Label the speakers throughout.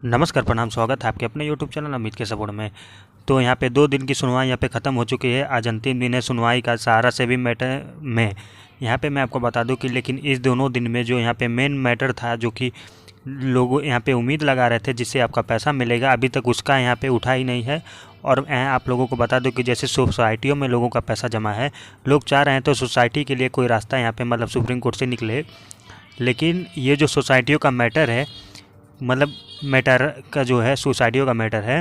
Speaker 1: नमस्कार, प्रणाम, स्वागत है आपके अपने यूट्यूब चैनल अमित के सपोर्ट में। तो यहाँ पे 2 दिन की सुनवाई यहाँ पे ख़त्म हो चुकी है। आज अंतिम दिन है सुनवाई का सहारा से भी मैटर में। यहाँ पे मैं आपको बता दूं कि लेकिन इस दोनों दिन में जो यहाँ पे मेन मैटर था, जो कि लोग यहाँ पे उम्मीद लगा रहे थे जिससे आपका पैसा मिलेगा, अभी तक उसका यहाँ पे उठा ही नहीं है। और आप लोगों को बता दूं कि जैसे सोसाइटियों में लोगों का पैसा जमा है, लोग चाह रहे हैं तो सोसाइटी के लिए कोई रास्ता यहाँ पे मतलब सुप्रीम कोर्ट से निकले। लेकिन ये जो सोसाइटियों का मैटर है, मतलब मैटर का जो है सोसाइटियों का मैटर है,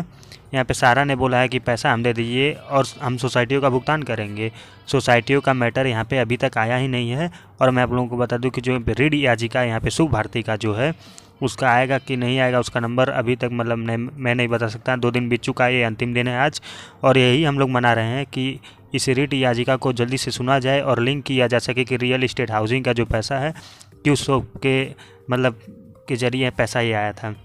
Speaker 1: यहाँ पे सारा ने बोला है कि पैसा हम दे दीजिए और हम सोसाइटियों का भुगतान करेंगे। सोसाइटियों का मैटर यहाँ पे अभी तक आया ही नहीं है। और मैं आप लोगों को बता दूं कि जो रीड याचिका यहाँ पे शुभ भारती का जो है उसका आएगा कि नहीं आएगा, उसका नंबर अभी तक मतलब मैं नहीं बता सकता। 2 दिन बीत चुका है, ये अंतिम दिन है आज। और यही हम लोग मना रहे हैं कि इस रीड याचिका को जल्दी से सुना जाए और लिंक किया जा सके कि रियल इस्टेट हाउसिंग का जो पैसा है कि उस के मतलब के जरिए पैसा ये आया था।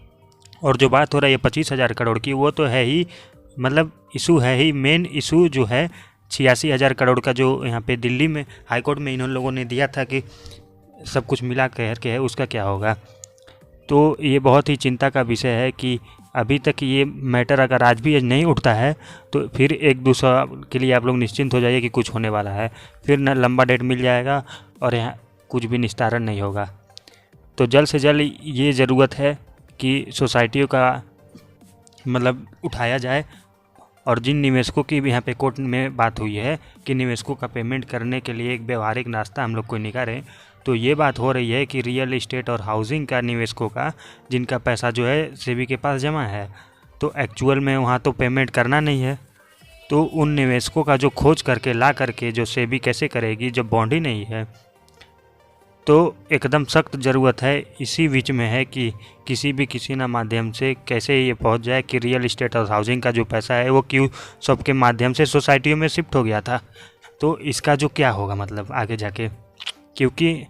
Speaker 1: और जो बात हो रही है 25,000 करोड़ की, वो तो है ही, मतलब इशू है ही। मेन इशू जो है 86,000 करोड़ का, जो यहाँ पे दिल्ली में हाईकोर्ट में इन लोगों ने दिया था कि सब कुछ मिला कर के है, उसका क्या होगा। तो ये बहुत ही चिंता का विषय है कि अभी तक ये मैटर अगर आज भी नहीं उठता है तो फिर 1-2 साल के लिए आप लोग निश्चिंत हो जाइए कि कुछ होने वाला है। फिर न लंबा डेट मिल जाएगा और यहाँ कुछ भी निस्तारण नहीं होगा। तो जल्द से जल्द ये ज़रूरत है कि सोसाइटियों का मतलब उठाया जाए। और जिन निवेशकों की भी यहाँ पे कोर्ट में बात हुई है कि निवेशकों का पेमेंट करने के लिए एक व्यवहारिक रास्ता हम लोग कोई निकालें, तो ये बात हो रही है कि रियल इस्टेट और हाउसिंग का निवेशकों का, जिनका पैसा जो है सेबी के पास जमा है, तो एक्चुअल में वहाँ तो पेमेंट करना नहीं है। तो उन निवेशकों का जो खोज करके ला करके जो सेबी कैसे करेगी जब बॉन्ड ही नहीं है। तो एकदम सख्त ज़रूरत है इसी बीच में है कि किसी ना माध्यम से कैसे ये पहुंच जाए कि रियल इस्टेट और हाउसिंग का जो पैसा है वो क्यों सबके माध्यम से सोसाइटियों में शिफ्ट हो गया था। तो इसका जो क्या होगा मतलब आगे जाके, क्योंकि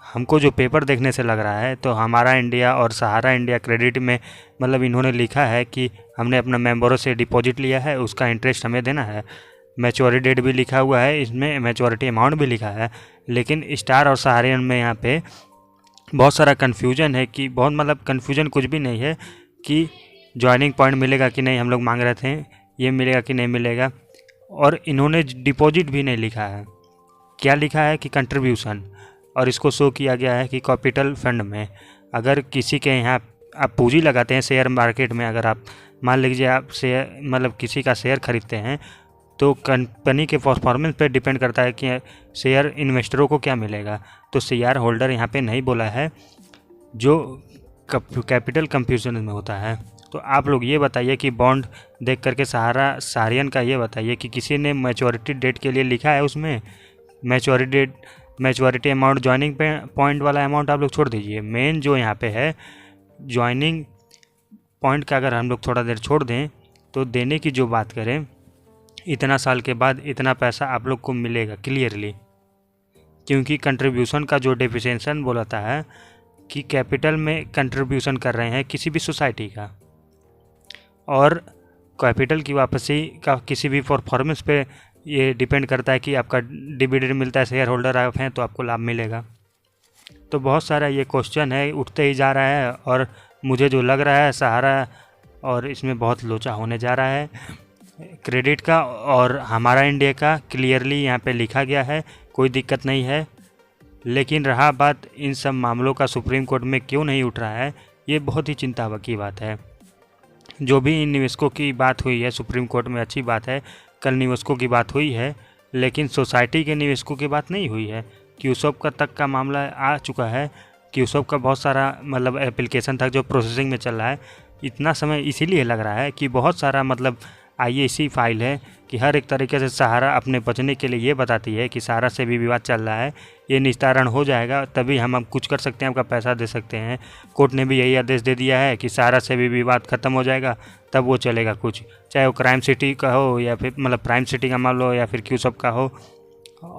Speaker 1: हमको जो पेपर देखने से लग रहा है तो हमारा इंडिया और सहारा इंडिया क्रेडिट में मतलब इन्होंने लिखा है कि हमने अपना मेंबरों से डिपॉजिट लिया है, उसका इंटरेस्ट हमें देना है। मैच्योरिटी डेट भी लिखा हुआ है, इसमें मैच्योरिटी अमाउंट भी लिखा है। लेकिन स्टार और सहारियन में यहाँ पे बहुत सारा कन्फ्यूजन है कि बहुत मतलब कन्फ्यूजन कुछ भी नहीं है कि ज्वाइनिंग पॉइंट मिलेगा कि नहीं, हम लोग मांग रहे थे ये मिलेगा कि नहीं मिलेगा। और इन्होंने डिपॉजिट भी नहीं लिखा है, क्या लिखा है कि कंट्रीब्यूशन। और इसको शो किया गया है कि कैपिटल फंड में अगर किसी के यहाँ आप पूंजी लगाते हैं शेयर मार्केट में, अगर आप मान लीजिए आप शेयर मतलब किसी का शेयर खरीदते हैं तो कंपनी के परफॉर्मेंस पे डिपेंड करता है कि शेयर इन्वेस्टरों को क्या मिलेगा। तो शेयर होल्डर यहाँ पे नहीं बोला है, जो कैपिटल कंफ्यूजन में होता है। तो आप लोग ये बताइए कि बॉन्ड देख करके सहारियन का ये बताइए कि किसी ने मैच्योरिटी डेट के लिए लिखा है, उसमें मैच्योरिटी अमाउंट ज्वाइनिंग पॉइंट वाला अमाउंट आप लोग छोड़ दीजिए। मेन जो यहाँ पे है ज्वाइनिंग पॉइंट का अगर हम लोग थोड़ा देर छोड़ दें तो देने की जो बात करें, इतना साल के बाद इतना पैसा आप लोग को मिलेगा क्लियरली। क्योंकि कंट्रीब्यूशन का जो डेफिनेशन बोलता है कि कैपिटल में कंट्रीब्यूशन कर रहे हैं किसी भी सोसाइटी का, और कैपिटल की वापसी का किसी भी परफॉर्मेंस पे ये डिपेंड करता है कि आपका डिविडेंड मिलता है, शेयर होल्डर आप हैं तो आपको लाभ मिलेगा। तो बहुत सारा ये क्वेश्चन है उठते ही जा रहा है। और मुझे जो लग रहा है सहारा और इसमें बहुत लोचा होने जा रहा है क्रेडिट का और हमारा इंडिया का। क्लियरली यहाँ पे लिखा गया है, कोई दिक्कत नहीं है। लेकिन रहा बात इन सब मामलों का सुप्रीम कोर्ट में क्यों नहीं उठ रहा है, ये बहुत ही चिंता की बात है। जो भी इन निवेशकों की बात हुई है सुप्रीम कोर्ट में, अच्छी बात है। कल निवेशकों की बात हुई है, लेकिन सोसाइटी के निवेशकों की बात नहीं हुई है। क्यूसॉप का तक का मामला आ चुका है। क्यूसॉप का बहुत सारा मतलब एप्लीकेशन था जो प्रोसेसिंग में चल रहा है। इतना समय इसीलिए लग रहा है कि बहुत सारा मतलब IAC फाइल है कि हर एक तरीके से सहारा अपने बचने के लिए ये बताती है कि सहारा से भी विवाद चल रहा है, ये निस्तारण हो जाएगा तभी हम कुछ कर सकते हैं, आपका पैसा दे सकते हैं। कोर्ट ने भी यही आदेश दे दिया है कि सहारा से भी विवाद ख़त्म हो जाएगा तब वो चलेगा कुछ, चाहे वो क्राइम सिटी का हो या फिर मतलब प्राइम सिटी का मामला हो या फिर क्यूसॉप का हो,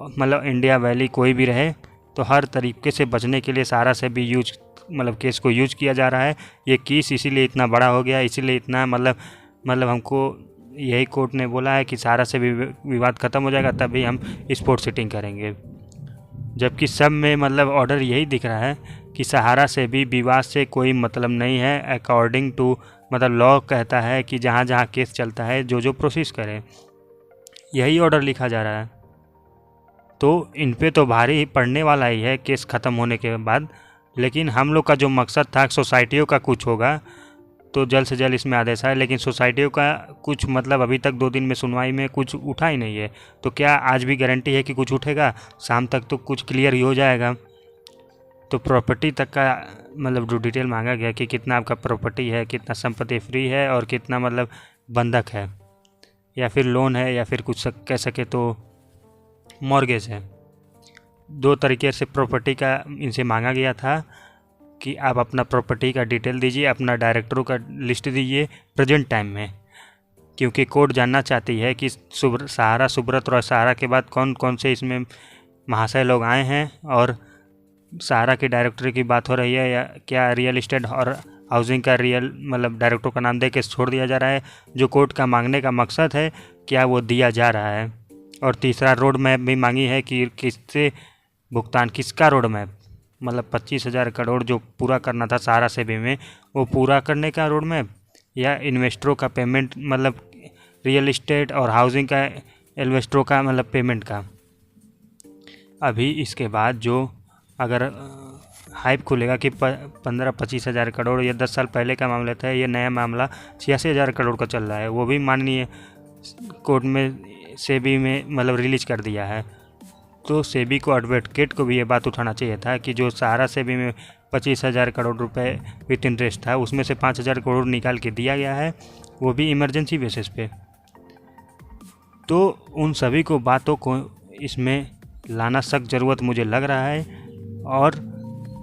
Speaker 1: मतलब इंडिया वैली कोई भी रहे। तो हर तरीके से बचने के लिए सहारा से भी मतलब केस को यूज किया जा रहा है। ये केस इसीलिए इतना बड़ा हो गया, इसीलिए इतना मतलब हमको यही कोर्ट ने बोला है कि सहारा से भी विवाद ख़त्म हो जाएगा तभी हम स्पोर्ट सिटिंग करेंगे। जबकि सब में मतलब ऑर्डर यही दिख रहा है कि सहारा से भी विवाद से कोई मतलब नहीं है। अकॉर्डिंग टू मतलब लॉ कहता है कि जहाँ जहाँ केस चलता है जो प्रोसेस करे, यही ऑर्डर लिखा जा रहा है। तो इन पे तो भारी पड़ने वाला ही है केस ख़त्म होने के बाद। लेकिन हम लोग का जो मकसद था सोसाइटियों का कुछ होगा तो जल्द से जल्द इसमें आदेश आए, लेकिन सोसाइटियों का कुछ मतलब अभी तक 2 दिन में सुनवाई में कुछ उठा ही नहीं है। तो क्या आज भी गारंटी है कि कुछ उठेगा? शाम तक तो कुछ क्लियर ही हो जाएगा। तो प्रॉपर्टी तक का मतलब जो डिटेल मांगा गया कि कितना आपका प्रॉपर्टी है, कितना संपत्ति फ्री है और कितना मतलब बंधक है या फिर लोन है या फिर कुछ कह सके तो मॉर्गेज है। 2 तरीके से प्रॉपर्टी का इनसे मांगा गया था कि आप अपना प्रॉपर्टी का डिटेल दीजिए, अपना डायरेक्टरों का लिस्ट दीजिए प्रेजेंट टाइम में, क्योंकि कोर्ट जानना चाहती है कि सहारा, सुब्रत और सहारा के बाद कौन कौन से इसमें महाशय लोग आए हैं और सहारा के डायरेक्टर की बात हो रही है या क्या रियल इस्टेट और हाउसिंग का रियल मतलब डायरेक्टर का नाम दे के छोड़ दिया जा रहा है। जो कोर्ट का मांगने का मकसद है क्या वो दिया जा रहा है। और तीसरा रोड मैप भी मांगी है कि किससे भुगतान, किसका रोड मैप, मतलब 25,000 करोड़ जो पूरा करना था सहारा सेबी में, वो पूरा करने का रोड मैप या इन्वेस्टरों का पेमेंट, मतलब रियल इस्टेट और हाउसिंग का इन्वेस्टरों का मतलब पेमेंट का। अभी इसके बाद जो अगर हाइप खुलेगा कि 15-25,000 करोड़, ये 10 साल पहले का मामला था, ये नया मामला 86,000 करोड़ का चल रहा है, वो भी माननीय कोर्ट में सेबी में मतलब रिलीज कर दिया है। तो सेबी को, एडवोकेट को भी ये बात उठाना चाहिए था कि जो सहारा सेबी में 25,000 करोड़ रुपए विथ इंटरेस्ट था, उसमें से 5,000 करोड़ निकाल के दिया गया है, वो भी इमरजेंसी बेसिस पे। तो उन सभी को बातों को इसमें लाना सख्त ज़रूरत मुझे लग रहा है और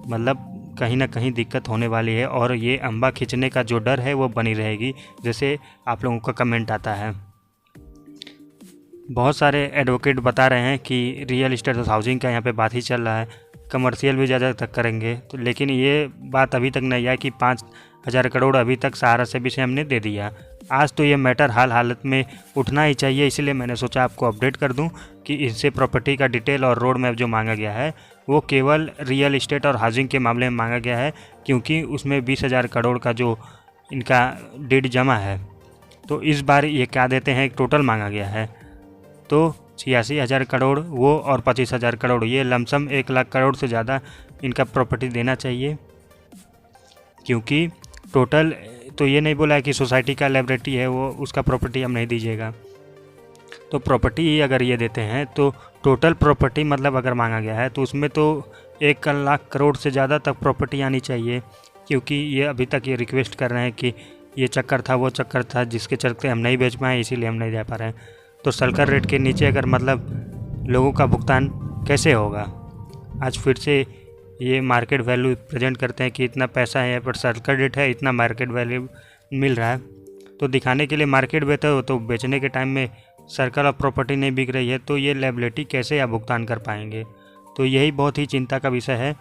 Speaker 1: मतलब कहीं ना कहीं दिक्कत होने वाली है और ये अंबा खींचने का जो डर है वो बनी रहेगी, जैसे आप लोगों का कमेंट आता है। बहुत सारे एडवोकेट बता रहे हैं कि रियल इस्टेट और हाउसिंग का यहाँ पे बात ही चल रहा है, कमर्शियल भी ज़्यादा तक करेंगे। तो लेकिन ये बात अभी तक नहीं आई कि 5,000 करोड़ अभी तक सहारा सेबी से हमने दे दिया। आज तो ये मैटर हाल हालत में उठना ही चाहिए, इसलिए मैंने सोचा आपको अपडेट कर दूं कि इनसे प्रॉपर्टी का डिटेल और रोड मैप जो मांगा गया है वो केवल रियल इस्टेट और हाउसिंग के मामले में मांगा गया है, क्योंकि उसमें 20,000 करोड़ का जो इनका डेट जमा है। तो इस बार ये क्या देते हैं, टोटल मांगा गया है तो 86,000 करोड़ वो और 25,000 करोड़, ये लमसम 1 लाख करोड़ से ज़्यादा इनका प्रॉपर्टी देना चाहिए। क्योंकि टोटल तो ये नहीं बोला है कि सोसाइटी का लाइब्रेरी है वो उसका प्रॉपर्टी हम नहीं दीजिएगा। तो प्रॉपर्टी अगर ये देते हैं तो टोटल प्रॉपर्टी मतलब अगर मांगा गया है तो उसमें तो 1 लाख करोड़ से ज़्यादा तक प्रॉपर्टी आनी चाहिए। क्योंकि ये अभी तक ये रिक्वेस्ट कर रहे हैं कि ये चक्कर था, वो चक्कर था, जिसके चलते हम नहीं बेच पाए, इसीलिए हम नहीं दे पा रहे हैं। तो सर्कल रेट के नीचे अगर मतलब लोगों का भुगतान कैसे होगा? आज फिर से ये मार्केट वैल्यू प्रेजेंट करते हैं कि इतना पैसा है पर सर्कल रेट है, इतना मार्केट वैल्यू मिल रहा है। तो दिखाने के लिए मार्केट बेहतर हो, तो बेचने के टाइम में सर्कल ऑफ प्रॉपर्टी नहीं बिक रही है तो ये लायबिलिटी कैसे आप भुगतान कर पाएंगे? तो यही बहुत ही चिंता का विषय है।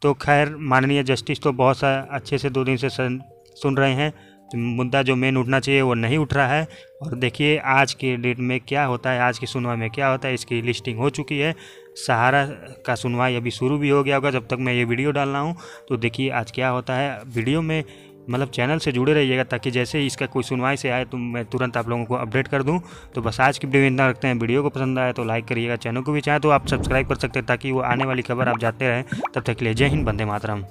Speaker 1: तो खैर माननीय जस्टिस तो बहुत सा अच्छे से 2 दिन से सुन रहे हैं, मुद्दा जो मेन उठना चाहिए वो नहीं उठ रहा है। और देखिए आज के डेट में क्या होता है, आज की सुनवाई में क्या होता है, इसकी लिस्टिंग हो चुकी है। सहारा का सुनवाई अभी शुरू भी हो गया होगा जब तक मैं ये वीडियो डाल रहा हूँ। तो देखिए आज क्या होता है, वीडियो में मतलब चैनल से जुड़े रहिएगा ताकि जैसे ही इसका कोई सुनवाई से आए तो मैं तुरंत आप लोगों को अपडेट कर दूं। तो बस आज की वीडियो इतना रखते हैं। वीडियो को पसंद आया तो लाइक करिएगा, चैनल को भी चाहे तो आप सब्सक्राइब कर सकते हैं ताकि वो आने वाली खबर आप जाते रहें। तब तक के लिए जय हिंद, वंदे मातरम।